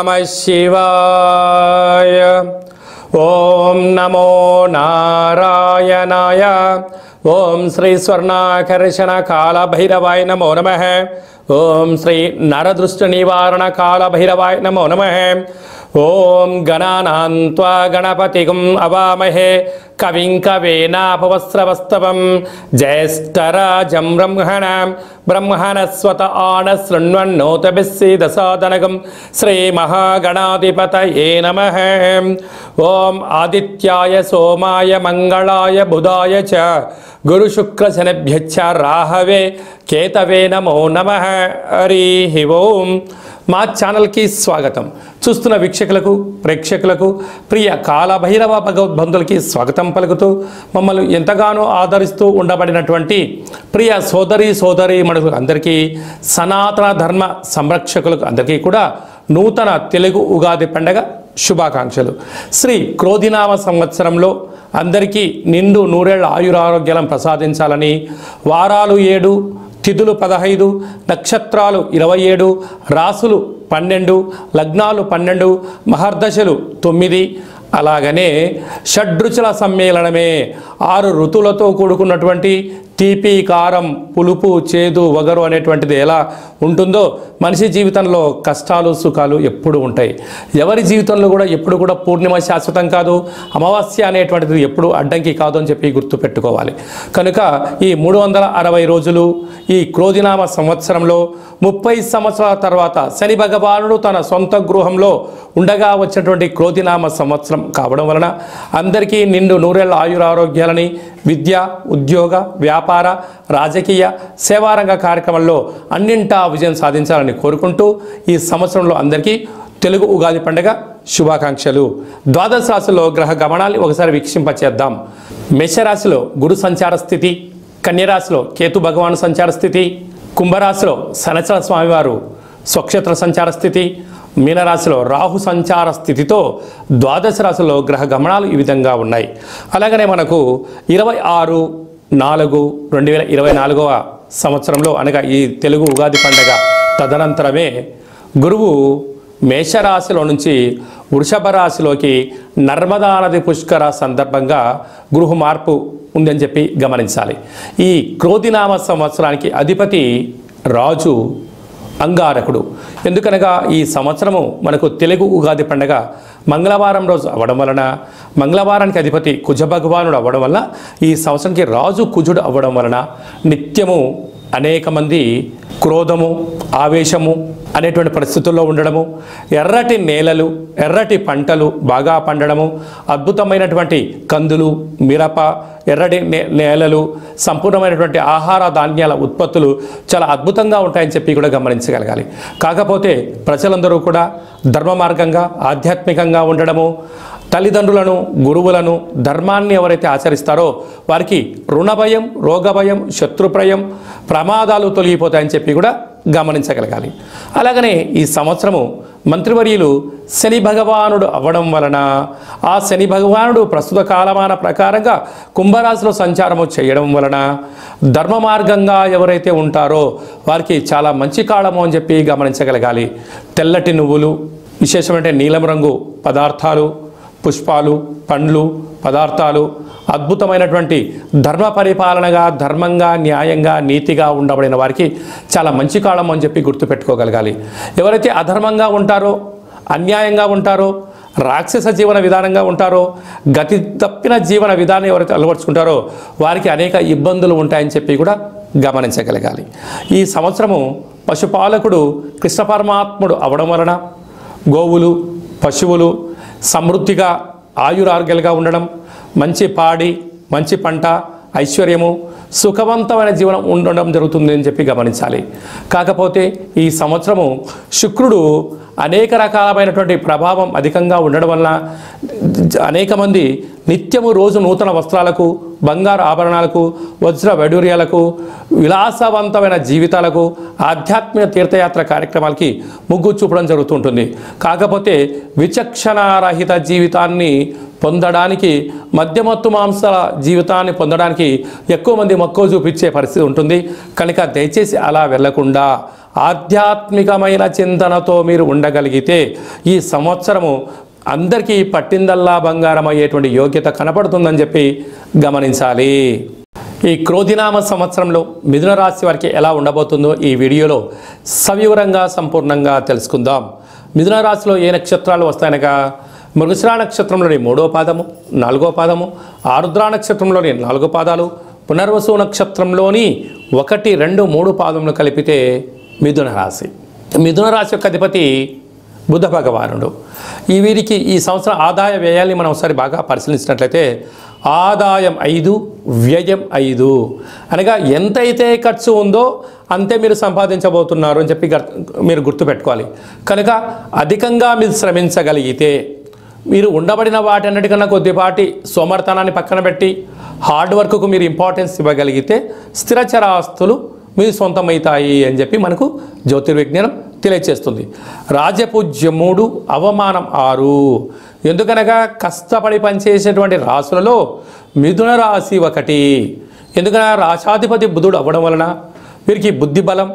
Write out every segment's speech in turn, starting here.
नमः शिवाय। ओम नमो नारायणाय। ओम श्री स्वर्णाकर्षण काल भैरवाय नमो नमः। ओम श्री नरदृष्ट निवारण काल भैरवाय नमो नमः। ओम गणानां त्वा गणपतिगुं अवामहे कविं कवीनापवस्त्रवस्तवं ज्येष्ठराजं ब्रह्मणस्पत आनशृण्वन्नोतभिस्सीदसादनगं श्रीमहागणाधिपतये नमः। ओम आदित्याय सोमाय मंगलाय बुधाय च गुरुशुक्रशनिभ्यश्च राहवे केतवे नमो नमः। हरि ओम। మా ఛానల్కి స్వాగతం. చూస్తున్న వీక్షకులకు ప్రేక్షకులకు ప్రియ కాలభైరవ భగవద్బంధులకి స్వాగతం పలుకుతూ మమ్మల్ని ఎంతగానో ఆదరిస్తూ ఉండబడినటువంటి ప్రియ సోదరి మనుషులు అందరికీ సనాతన ధర్మ సంరక్షకులకు అందరికీ కూడా నూతన తెలుగు ఉగాది పండగ శుభాకాంక్షలు. శ్రీ క్రోధినామ సంవత్సరంలో అందరికీ నిండు నూరేళ్ల ఆయురారోగ్యాలను ప్రసాదించాలని, వారాలు 7, తిథులు 15, నక్షత్రాలు 27, రాసులు 12, లగ్నాలు 12, మహర్దశలు 9, అలాగనే షడ్రుచుల సమ్మేళనమే 6 ఋతువులతో కూడుకున్నటువంటి తీపి, కారం, పులుపు, చేదు, వగరు అనేటువంటిది ఎలా ఉంటుందో మనిషి జీవితంలో కష్టాలు సుఖాలు ఎప్పుడు ఉంటాయి. ఎవరి జీవితంలో కూడా ఎప్పుడు కూడా పూర్ణిమ శాశ్వతం కాదు, అమావాస్య అనేటువంటిది ఎప్పుడు అడ్డంకి కాదు అని చెప్పి గుర్తుపెట్టుకోవాలి. కనుక ఈ 360 రోజులు ఈ క్రోధినామ సంవత్సరంలో 30 సంవత్సరాల తర్వాత శని భగవానుడు తన సొంత గృహంలో ఉండగా వచ్చినటువంటి క్రోధినామ సంవత్సరం కావడం వలన అందరికీ నిండు నూరేళ్ల ఆయురారోగ్యాలని, విద్య, ఉద్యోగ, వ్యాపార, రాజకీయ, సేవారంగ కార్యక్రమంలో అన్నింటా విజయం సాధించాలని కోరుకుంటూ ఈ సంవత్సరంలో అందరికీ తెలుగు ఉగాది పండుగ శుభాకాంక్షలు. ద్వాదశ రాశిలో గ్రహ గమనాన్ని ఒకసారి వీక్షింపచేద్దాం. మేషరాశిలో గురు సంచార స్థితి, కన్యరాశిలో కేతు భగవాను సంచార స్థితి, కుంభరాశిలో శనిచర స్వామివారు స్వక్షేత్ర సంచార స్థితి, మీనరాశిలో రాహు సంచార స్థితితో ద్వాదశ రాశిలో గ్రహ గమనాలు ఈ విధంగా ఉన్నాయి. అలాగనే మనకు 26/4/2024 సంవత్సరంలో అనగా ఈ తెలుగు ఉగాది పండగ తదనంతరమే గురువు మేషరాశిలో నుంచి వృషభ రాశిలోకి నర్మదా నది పుష్కర సందర్భంగా గృహ మార్పు ఉందని చెప్పి గమనించాలి. ఈ క్రోధినామ సంవత్సరానికి అధిపతి రాజు అంగారకుడు. ఎందుకనగా ఈ సంవత్సరము మనకు తెలుగు ఉగాది పండగ మంగళవారం రోజు అవ్వడం వలన, మంగళవారానికి అధిపతి కుజ భగవానుడు అవ్వడం వలన, ఈ సంవత్సరానికి రాజు కుజుడు అవ్వడం వలన నిత్యము అనేక మంది క్రోధము, ఆవేశము అనేటువంటి పరిస్థితుల్లో ఉండడము, ఎర్రటి నేలలు, ఎర్రటి పంటలు బాగా పండడము, అద్భుతమైనటువంటి కందులు, మిరప, ఎర్రటి నేలలు, సంపూర్ణమైనటువంటి ఆహార ధాన్యాల ఉత్పత్తులు చాలా అద్భుతంగా ఉంటాయని చెప్పి కూడా గమనించగలగాలి. కాకపోతే ప్రజలందరూ కూడా ధర్మ మార్గంగా ఆధ్యాత్మికంగా ఉండడము, తల్లిదండ్రులను, గురువులను, ధర్మాన్ని ఎవరైతే ఆచరిస్తారో వారికి రుణభయం, రోగభయం, శత్రుప్రయం, ప్రమాదాలు తొలగిపోతాయని చెప్పి కూడా గమనించగలగాలి. అలాగనే ఈ సంవత్సరము మంత్రివర్యులు శని భగవానుడు అవ్వడం వలన ఆ శని భగవానుడు ప్రస్తుత కాలమాన ప్రకారంగా కుంభరాశిలో సంచారము చేయడం వలన ధర్మ మార్గంగా ఎవరైతే ఉంటారో వారికి చాలా మంచి కాలము అని చెప్పి గమనించగలగాలి. తెల్లటి నువ్వులు, విశేషమైన నీలం రంగు పదార్థాలు, పుష్పాలు, పండ్లు, పదార్థాలు, అద్భుతమైనటువంటి ధర్మ పరిపాలనగా, ధర్మంగా, న్యాయంగా, నీతిగా ఉండబడిన వారికి చాలా మంచి కాలం అని చెప్పి గుర్తుపెట్టుకోగలగాలి. ఎవరైతే అధర్మంగా ఉంటారో, అన్యాయంగా ఉంటారో, రాక్షస జీవన విధానంగా ఉంటారో, గతి తప్పిన జీవన విధానం ఎవరైతే అలవర్చుకుంటారో వారికి అనేక ఇబ్బందులు ఉంటాయని చెప్పి కూడా గమనించగలగాలి. ఈ సంవత్సరము పశుపాలకుడు కృష్ణ పరమాత్ముడు అవడం వలన గోవులు, పశువులు సమృద్ధిగా ఆయురారోగ్యాలుగా ఉండడం, మంచి పాడి, మంచి పంట, ఐశ్వర్యము, సుఖవంతమైన జీవనం ఉండడం జరుగుతుంది అని చెప్పి గమనించాలి. కాకపోతే ఈ సంవత్సరము శుక్రుడు అనేక రకాలమైనటువంటి ప్రభావం అధికంగా ఉండడం వలన అనేక మంది నిత్యము రోజు నూతన వస్త్రాలకు, బంగారు ఆభరణాలకు, వజ్ర వైడూర్యాలకు, విలాసవంతమైన జీవితాలకు, ఆధ్యాత్మిక తీర్థయాత్ర కార్యక్రమాలకి మొగ్గు చూపడం జరుగుతుంటుంది. కాకపోతే విచక్షణారహిత జీవితాన్ని పొందడానికి, మద్యమత్తు మాంసాల జీవితాన్ని పొందడానికి ఎక్కువ మంది మక్కువ చూపించే పరిస్థితి ఉంటుంది. కనుక దయచేసి అలా వెళ్లకుండా ఆధ్యాత్మికమైన చింతనతో మీరు ఉండగలిగితే ఈ సంవత్సరము అందరికీ పట్టిందల్లా బంగారం అయ్యేటువంటి యోగ్యత కనపడుతుందని చెప్పి గమనించాలి. ఈ క్రోధినామ సంవత్సరంలో మిథున రాశి వారికి ఎలా ఉండబోతుందో ఈ వీడియోలో సవివరంగా సంపూర్ణంగా తెలుసుకుందాం. మిథున రాశిలో ఏ నక్షత్రాలు వస్తాయనగా మృగశిర నక్షత్రంలోని 3వ పాదము, 4వ పాదము, ఆరుద్ర నక్షత్రంలోని 4 పాదాలు, పునర్వసు నక్షత్రంలోని 1, 2, 3 పాదములు కలిపితే మిథున రాశి. మిథున రాశి యొక్క అధిపతి బుధ భగవానుడు. వీరికి ఈ సంవత్సరం ఆదాయ వ్యయాల్ని మనం ఒకసారి బాగా పరిశీలించినట్లయితే ఆదాయం 5, వ్యయం 5 అనగా ఎంతైతే ఖర్చు ఉందో అంతే మీరు సంపాదించబోతున్నారు అని చెప్పి మీరు గుర్తుపెట్టుకోవాలి. కనుక అధికంగా మీరు శ్రమించగలిగితే మీరు ఉండబడిన వాటన్నిటికన్నా కొద్దిపాటి సోమర్థనాన్ని పక్కన పెట్టి హార్డ్ వర్క్కు మీరు ఇంపార్టెన్స్ ఇవ్వగలిగితే స్థిరచరాస్తులు మీ సొంతమవుతాయి అని చెప్పి మనకు జ్యోతిర్విజ్ఞానం తెలియచేస్తుంది. రాజపూజ్యం 3, అవమానం 6. ఎందుకనగా కష్టపడి పనిచేసేటువంటి రాశులలో మిథున రాశి 1. ఎందుకనగా రాశాధిపతి బుధుడు అవ్వడం వలన వీరికి బుద్ధి బలం,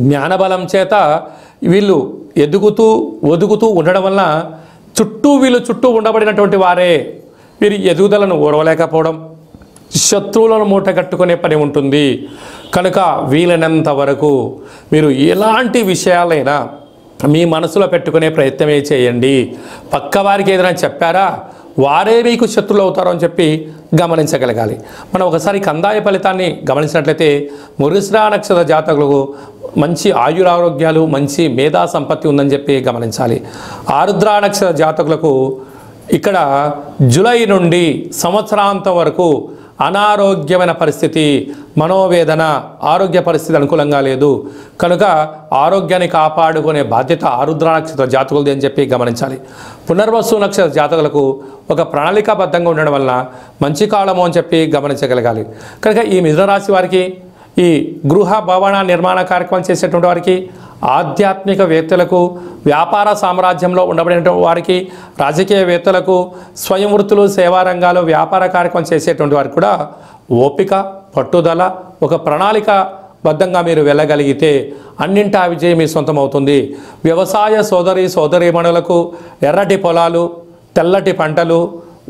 జ్ఞానబలం చేత వీళ్ళు ఒదుగుతూ ఉండడం వలన వీళ్ళు చుట్టూ ఉండబడినటువంటి వారే వీరి ఎదుగుదలను ఓర్వలేకపోవడం, శత్రువులను మూటగట్టుకునే పని ఉంటుంది. కనుక వీలైనంత వరకు మీరు ఎలాంటి విషయాలైనా మీ మనసులో పెట్టుకునే ప్రయత్నమే చేయండి. పక్కవారికి ఏదైనా చెప్పారా వారే మీకు శత్రువులు అవుతారు అని చెప్పి గమనించగలగాలి. మనం ఒకసారి కందాయ ఫలితాన్ని గమనించినట్లయితే మృగశిర నక్షత్ర జాతకులకు మంచి ఆయురారోగ్యాలు, మంచి మేధా సంపత్తి ఉందని చెప్పి గమనించాలి. ఆరుద్ర నక్షత్ర జాతకులకు ఇక్కడ జూలై నుండి సంవత్సరాంతం వరకు అనారోగ్యమైన పరిస్థితి, మనోవేదన, ఆరోగ్య పరిస్థితి అనుకూలంగా లేదు. కనుక ఆరోగ్యాన్ని కాపాడుకునే బాధ్యత ఆరుద్ర నక్షత్ర జాతకులది అని చెప్పి గమనించాలి. పునర్వసు నక్షత్ర జాతకులకు ఒక ప్రణాళికాబద్ధంగా ఉండడం వల్ల మంచి కాలము అని చెప్పి గమనించగలగాలి. కనుక ఈ మిథున రాశి వారికి ఈ గృహ భవన నిర్మాణ కార్యక్రమం చేసేటువంటి వారికి, ఆధ్యాత్మికవేత్తలకు, వ్యాపార సామ్రాజ్యంలో ఉండబడినటువంటి వారికి, రాజకీయవేత్తలకు, స్వయం వృత్తులు, సేవా రంగాలు, వ్యాపార కార్యక్రమం చేసేటువంటి వారికి కూడా ఓపిక, పట్టుదల, ఒక ప్రణాళిక బద్ధంగా మీరు వెళ్ళగలిగితే అన్నింటా విజయం మీ సొంతం అవుతుంది. వ్యవసాయ సోదరీమణులకు ఎర్రటి పొలాలు, తెల్లటి పంటలు,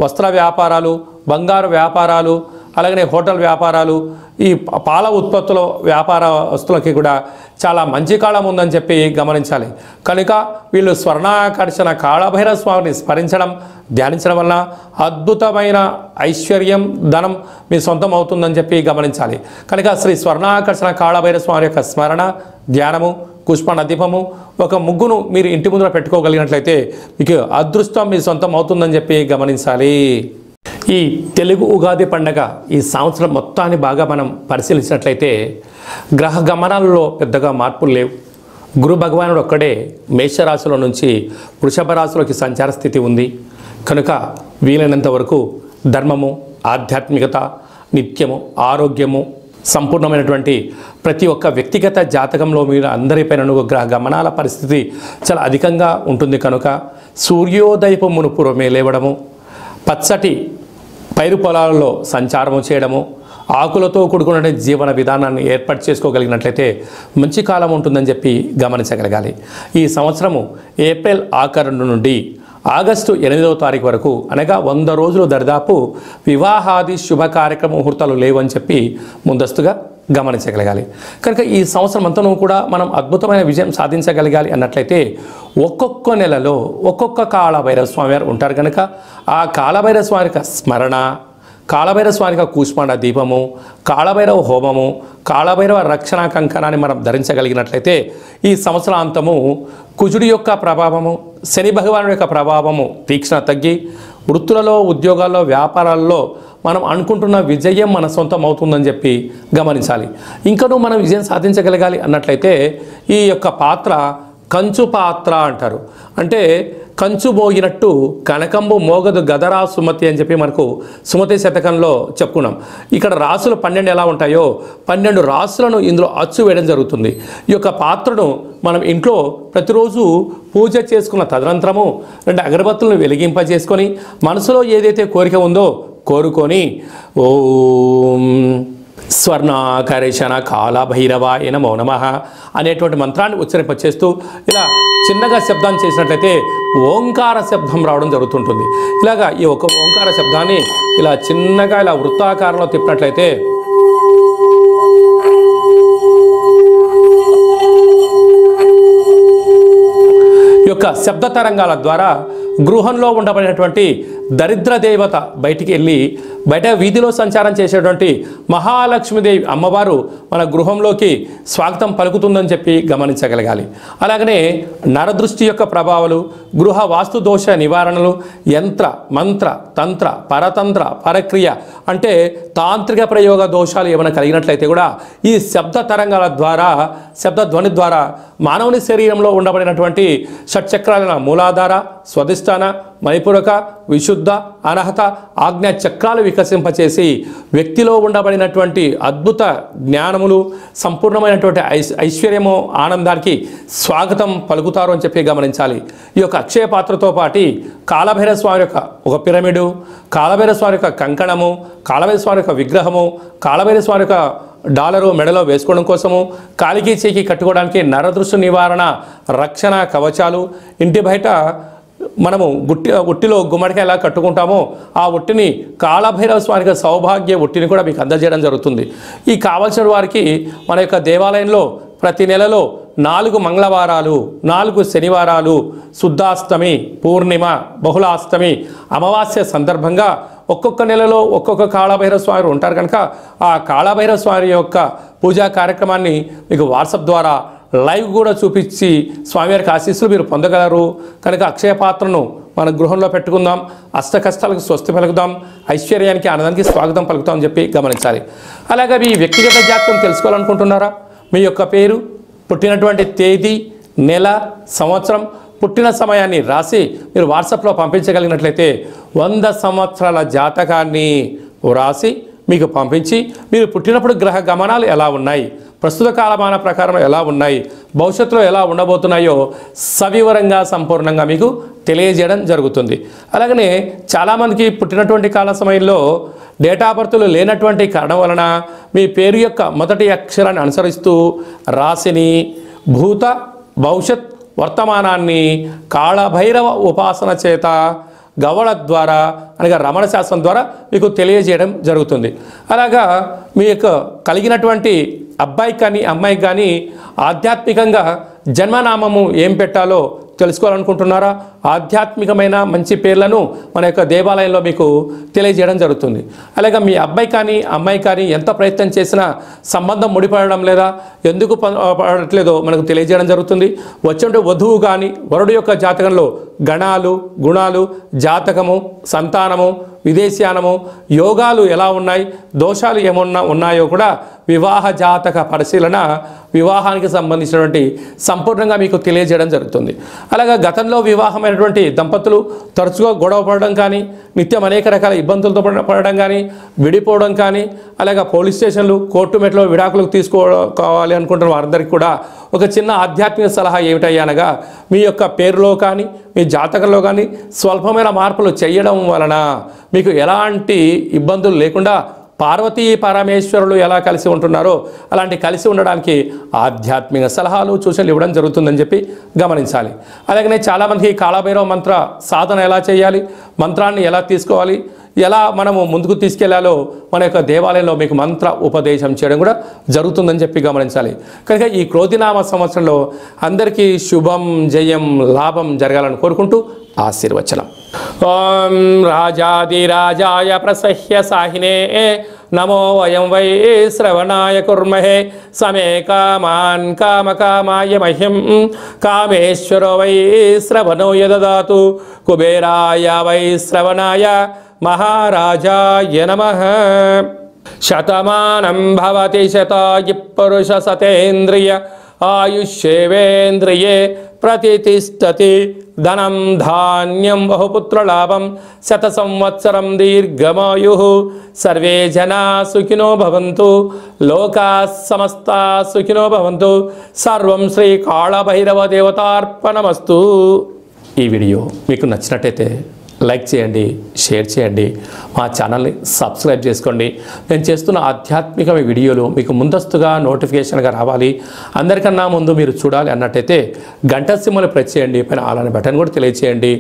వస్త్ర వ్యాపారాలు, బంగారు వ్యాపారాలు, అలాగనే హోటల్ వ్యాపారాలు, ఈ పాల ఉత్పత్తుల వ్యాపారస్తులకి కూడా చాలా మంచి కాలం ఉందని చెప్పి గమనించాలి. కనుక వీళ్ళు స్వర్ణాకర్షణ కాళభైరవ స్వామిని స్మరించడం, ధ్యానించడం వలన అద్భుతమైన ఐశ్వర్యం, ధనం మీ సొంతం అవుతుందని చెప్పి గమనించాలి. కనుక శ్రీ స్వర్ణాకర్షణ కాళభైరవ స్వామి యొక్క స్మరణ, ధ్యానము, పుష్ప దీపము, ఒక ముగ్గును మీరు ఇంటి ముందర పెట్టుకోగలిగినట్లయితే మీకు అదృష్టం మీ సొంతం అవుతుందని చెప్పి గమనించాలి. ఈ తెలుగు ఉగాది పండగ ఈ సంవత్సరం మొత్తాన్ని బాగా మనం పరిశీలించినట్లయితే గ్రహ గమనాలలో పెద్దగా మార్పులు లేవు. గురు భగవానుడు ఒక్కడే మేషరాశిలో నుంచి వృషభ రాశిలోకి సంచార స్థితి ఉంది. కనుక వీలైనంత వరకు ధర్మము, ఆధ్యాత్మికత, నిత్యము, ఆరోగ్యము, సంపూర్ణమైనటువంటి ప్రతి ఒక్క వ్యక్తిగత జాతకంలో మీరు అందరిపైన గ్రహ గమనాల పరిస్థితి చాలా అధికంగా ఉంటుంది. కనుక సూర్యోదయపు మునుపురమే లేవడము, పచ్చటి పైరు పొలాలలో సంచారము చేయడము, ఆకులతో కూడుకున్న జీవన విధానాన్ని ఏర్పాటు చేసుకోగలిగినట్లయితే మంచి కాలం ఉంటుందని చెప్పి గమనించగలగాలి. ఈ సంవత్సరము ఏప్రిల్ ఆఖరు నుండి ఆగస్టు 8వ తారీఖు వరకు అనగా 100 రోజులు దరిదాపు వివాహాది శుభ కార్యక్రమ ముహూర్తాలు లేవని చెప్పి ముందస్తుగా గమనించగలగాలి. కనుక ఈ సంవత్సరం అంతనూ కూడా మనం అద్భుతమైన విజయం సాధించగలగాలి అన్నట్లయితే ఒక్కొక్క నెలలో ఒక్కొక్క కాళభైరవ స్వామి వారు ఉంటారు. కనుక ఆ కాళభైరవ స్వామి యొక్క స్మరణ, కాళభైరవ స్వామి యొక్క కూష్మాండ దీపము, కాళభైరవ హోమము, కాళభైరవ రక్షణ కంకణాన్ని మనం ధరించగలిగినట్లయితే ఈ సంవత్సరాంతము కుజుడి యొక్క ప్రభావము, శని భగవానుడి యొక్క ప్రభావము తీక్షణ తగ్గి వృత్తులలో, ఉద్యోగాల్లో, వ్యాపారాల్లో మనం అనుకుంటున్న విజయం మన సొంతం అవుతుందని చెప్పి గమనించాలి. ఇంకనూ మనం విజయం సాధించగలగాలి అన్నట్లయితే ఈ యొక్క పాత్ర కంచు పాత్ర అంటారు. అంటే కంచు మోగినట్టు కనకంబు మోగదు గదరా సుమతి అని చెప్పి మనకు సుమతి శతకంలో చెప్పుకున్నాం. ఇక్కడ రాసులు 12 ఎలా ఉంటాయో 12 రాసులను ఇందులో అచ్చు వేయడం జరుగుతుంది. ఈ యొక్క పాత్రను మనం ఇంట్లో ప్రతిరోజు పూజ చేసుకున్న తదనంతరము 2 అగరబత్తులను వెలిగింపజేసుకొని మనసులో ఏదైతే కోరిక ఉందో కోరుకొని ఓం స్వర్ణాకర్షణ కాళభైరవాయ నమో నమః అనేటువంటి మంత్రాన్ని ఉచ్చరింపచేస్తూ ఇలా చిన్నగా శబ్దాన్ని చేసినట్లయితే ఓంకార శబ్దం రావడం జరుగుతుంటుంది. ఇలాగా ఈ ఒక ఓంకార శబ్దాన్ని ఇలా చిన్నగా ఇలా వృత్తాకారంలో తిప్పినట్లయితే ఈ యొక్క శబ్ద తరంగాల ద్వారా గృహంలో ఉండబడినటువంటి దరిద్ర దేవత బయటికి వెళ్ళి బయట వీధిలో సంచారం చేసేటువంటి మహాలక్ష్మీదేవి అమ్మవారు మన గృహంలోకి స్వాగతం పలుకుతుందని చెప్పి గమనించగలగాలి. అలాగనే నరదృష్టి యొక్క ప్రభావాలు, గృహ వాస్తు దోష నివారణలు, యంత్ర మంత్ర తంత్ర పరతంత్ర పరక్రియ అంటే తాంత్రిక ప్రయోగ దోషాలు ఏమైనా కలిగినట్లయితే కూడా ఈ శబ్ద తరంగాల ద్వారా, శబ్ద ధ్వని ద్వారా మానవుని శరీరంలో ఉండబడినటువంటి షట్చక్రాల మూలాధార, స్వధిష్టాన, మణిపూరక, విశుద్ధ, అనహత, ఆజ్ఞా చక్రాలు వికసింపచేసి వ్యక్తిలో ఉండబడినటువంటి అద్భుత జ్ఞానములు, సంపూర్ణమైనటువంటి ఐశ్వర్యము, ఆనందానికి స్వాగతం పలుకుతారు అని చెప్పి గమనించాలి. ఈ యొక్క అక్షయ పాత్రతో పాటు కాళభైరవ స్వామి యొక్క ఒక పిరమిడు, కాళభైరవ స్వామి యొక్క కంకణము, కాళభైరవ స్వామి యొక్క విగ్రహము, కాళభైరవ స్వామి యొక్క డాలరు మెడలో వేసుకోవడం కోసము, కాలికి చేకి కట్టుకోవడానికి నరదృష్టి నివారణ రక్షణ కవచాలు, ఇంటి బయట మనము ఉట్టిలో గుమ్మడికాయ ఎలా కట్టుకుంటామో ఆ ఉట్టిని కాళభైరవ స్వామికి సౌభాగ్య ఉట్టిని కూడా మీకు అందజేయడం జరుగుతుంది. ఈ కావలసిన వారికి మన యొక్క దేవాలయంలో ప్రతి నెలలో 4 మంగళవారాలు, 4 శనివారాలు, శుద్ధాష్టమి, పూర్ణిమ, బహుళాష్టమి, అమావాస్య సందర్భంగా ఒక్కొక్క నెలలో ఒక్కొక్క కాళభైరవ స్వామి ఉంటారు కనుక ఆ కాళభైరవ స్వామి యొక్క పూజా కార్యక్రమాన్ని మీకు వాట్సాప్ ద్వారా లైవ్ కూడా చూపించి స్వామివారికి ఆశీస్సులు మీరు పొందగలరు. కనుక అక్షయ పాత్రను మన గృహంలో పెట్టుకుందాం, అష్ట కష్టాలకు స్వస్తి పలుకుదాం, ఐశ్వర్యానికి ఆనందానికి స్వాగతం పలుకుతాం అని చెప్పి గమనించాలి. అలాగే మీ వ్యక్తిగత జాతకం తెలుసుకోవాలనుకుంటున్నారా? మీ యొక్క పేరు, పుట్టినటువంటి తేదీ, నెల, సంవత్సరం, పుట్టిన సమయాన్ని రాసి మీరు వాట్సాప్లో పంపించగలిగినట్లయితే 100 సంవత్సరాల జాతకాన్ని రాసి మీకు పంపించి మీరు పుట్టినప్పుడు గ్రహ గమనాలు ఎలా ఉన్నాయి, ప్రస్తుత కాలమాన ప్రకారం ఎలా ఉన్నాయి, భవిష్యత్తులో ఎలా ఉండబోతున్నాయో సవివరంగా సంపూర్ణంగా మీకు తెలియజేయడం జరుగుతుంది. అలాగనే చాలామందికి పుట్టినటువంటి కాల సమయంలో డేట్ ఆఫ్ బర్త్లు లేనటువంటి కారణం వలన మీ పేరు యొక్క మొదటి అక్షరాన్ని అనుసరిస్తూ రాశిని, భూత భవిష్యత్ వర్తమానాన్ని కాళభైరవ ఉపాసన చేత గవళ ద్వారా అనగా రమణ శాస్త్రం ద్వారా మీకు తెలియజేయడం జరుగుతుంది. అలాగా మీ యొక్క కలిగినటువంటి అబ్బాయికి కానీ అమ్మాయికి కానీ ఆధ్యాత్మికంగా జన్మనామము ఏం పెట్టాలో తెలుసుకోవాలనుకుంటున్నారా? ఆధ్యాత్మికమైన మంచి పేర్లను మన యొక్క దేవాలయంలో మీకు తెలియజేయడం జరుగుతుంది. అలాగే మీ అబ్బాయి కానీ అమ్మాయి కానీ ఎంత ప్రయత్నం చేసినా సంబంధం ముడిపడడం లేదా, ఎందుకు పడట్లేదో మనకు తెలియజేయడం జరుగుతుంది. వచ్చే వధువు కానీ వరుడు యొక్క జాతకంలో గణాలు, గుణాలు, జాతకము, సంతానము, విదేశీయానము, యోగాలు ఎలా ఉన్నాయి, దోషాలు ఏమన్నా ఉన్నాయో కూడా వివాహ జాతక పరిశీలన, వివాహానికి సంబంధించినటువంటి సంపూర్ణంగా మీకు తెలియజేయడం జరుగుతుంది. అలాగే గతంలో వివాహమైనటువంటి దంపతులు తరచుగా గొడవ పడడం కానీ, నిత్యం అనేక రకాల ఇబ్బందులతో పడడం కానీ, విడిపోవడం కానీ, అలాగే పోలీస్ స్టేషన్లు, కోర్టు మెట్లో విడాకులకు తీసుకోవాలి అనుకుంటున్న వారందరికీ కూడా ఒక చిన్న ఆధ్యాత్మిక సలహా ఏమిటయ్యా అనగా, మీ యొక్క పేరులో కానీ మీ జాతకంలో కానీ స్వల్పమైన మార్పులు చేయడం వలన మీకు ఎలాంటి ఇబ్బందులు లేకుండా పార్వతీ పరమేశ్వరులు ఎలా కలిసి ఉంటున్నారో అలాంటి కలిసి ఉండడానికి ఆధ్యాత్మిక సలహాలు, సూచనలు ఇవ్వడం జరుగుతుందని చెప్పి గమనించాలి. అలాగనే చాలామందికి కాళభైరవ మంత్ర సాధన ఎలా చేయాలి, మంత్రాన్ని ఎలా తీసుకోవాలి, ఎలా మనము ముందుకు తీసుకెళ్లాలో మన యొక్క దేవాలయంలో మీకు మంత్ర ఉపదేశం చేయడం కూడా జరుగుతుందని చెప్పి గమనించాలి. కనుక ఈ క్రోధినామ సంవత్సరంలో అందరికీ శుభం, జయం, లాభం జరగాలని కోరుకుంటూ ఆశీర్వచనం. ఓం రాజాదిరాజాయ ప్రసహ్య సాహినే నమో వయం వై శ్రవణాయ కుర్మహే సమే కామాన్ కామకామాయ మహ్యం కామేశ్వరో వై శ్రవణో యదదాతు కుబేరాయ వై శ్రవణాయ మహారాజాయ నమః. శతమానం భవతి శతాయు పురుష సతేంద్రియ ఆయుష్యేవేంద్రియే ప్రతితిష్టతి ధనం ధాన్యం బహుపుత్రలాభం శత సంవత్సరం దీర్ఘమాయుః. సర్వే జనా సుఖినో భవంతు, లోకా సమస్తా సుఖినో భవంతు. సర్వం శ్రీ కాళభైరవ దేవతార్పణమస్తు. ఈ వీడియో మీకు నచ్చినట్టయితే లైక్ చేయండి, షేర్ చేయండి, మా ఛానల్ని సబ్స్క్రైబ్ చేసుకోండి. నేను చేస్తున్న ఆధ్యాత్మిక వీడియోలు మీకు ముందస్తుగా నోటిఫికేషన్గా రావాలి, అందరికన్నా ముందు మీరు చూడాలి అన్నట్టయితే గంట సింబల్ ప్రెస్ చేయండి, పైన అలానే బటన్ కూడా తెలియచేయండి.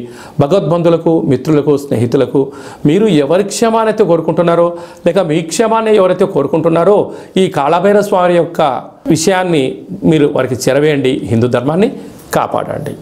భగవద్బంధులకు, మిత్రులకు, స్నేహితులకు మీరు ఎవరి క్షేమానైతే కోరుకుంటున్నారో లేక మీ క్షేమాన్ని ఎవరైతే కోరుకుంటున్నారో ఈ కాళభైరవ స్వామి యొక్క విషయాన్ని మీరు వారికి చేరవేయండి. హిందూ ధర్మాన్ని కాపాడండి.